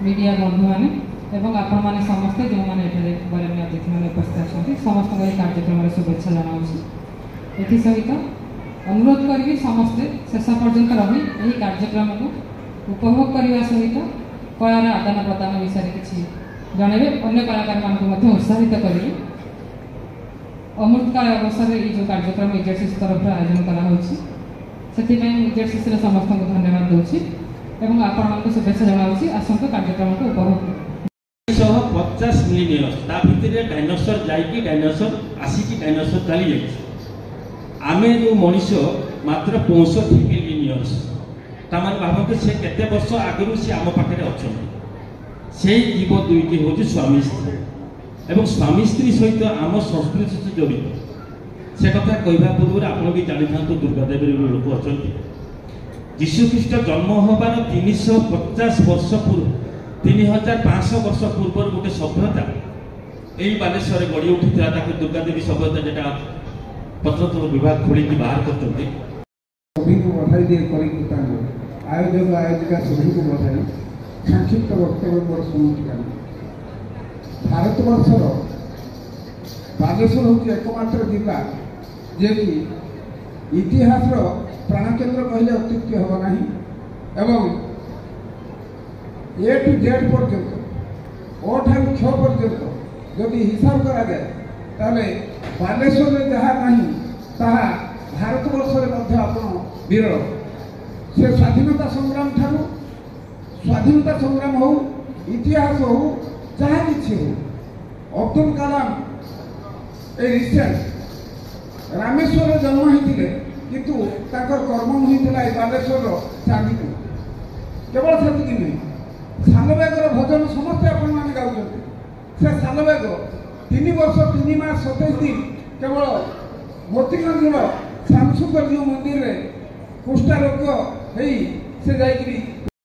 Media बंधु मैंने एवं आपण मैंने समस्ते जो मैंने बरेण्य अतिथि मैंने उपस्थित अच्छा समस्त कार्यक्रम शुभेच्छा जनाऊँ। एसहित अनुरोध करी समस्ते शेष पर्यंत रही यही कार्यक्रम को उपभोग करने सहित कलार आदान प्रदान विषय किसी जनइबे अन्य कलाकार मान उत्साहित करेंगे। अमृतकाल अवसर में जो कार्यक्रम इजेडसीसी तरफ आयोजन कराई इजेडसीसी समस्त को धन्यवाद दूसरी एवं आपण शुभेच्छा जनाऊँ। आसंत कार्यक्रम को उपभोग 150 मिलियन डायनोसर जाइए डायनोसर आसिकी डायनोसर चली जाए आमे जो मनीष मात्र 65 मिलियन तामान भावते से केते वर्ष आगु से आम पाखे अच्छा से जीव दुईटी हूँ स्वामी स्त्री एवं स्वामी स्त्री सहित आम संस्कृति सहित जड़ित से कथा कहवा पूर्व आप भी जानी था दुर्गादेवी लोक अच्छा जीशुख्रीष्ट जन्म हबार 350 वर्ष पूर्व 3500 वर्ष पूर्व गोटे सभ्यता यही बालेश्वर गढ़ी उठी दुर्गादेवी सभ्यता जेटा पत्रत्व विभाग खोली बाहर करते सभी को बधाई दिए आयोजक आयोजिका सभी को बधाई संक्षिप्त वक्तव्य मोर शुणुची भारतवर्षर बालेश्वर हूँ एकमात्र जिला जे कि इतिहास प्राणकेन्द्र कहले अत्युक्ति हम ना एवं ए टू जेड पर्यंत ओ ठार क्ष पर्यंत जदि हिसाब करा जाए ताले बालेश्वर में जहाँ नहीं ताहा भारतवर्ष में विरल से स्वाधीनता संग्राम ठारू स्वाधीनता संग्राम हो इतिहास हो जहाँ किसी हो अब्दुल कलाम ए रिसेंट रामेश्वर जन्म होते किंतु कर्म होता बालेश्वर चांदी केवल से सालबेगर भजन समस्ते आपण मैंने गाँव से सालबेग 3 वर्ष 3 मास 27 दिन केवल मोतीगंज श्यामसुंदर जो मंदिर में कुष्ठारोग्य से जाकरी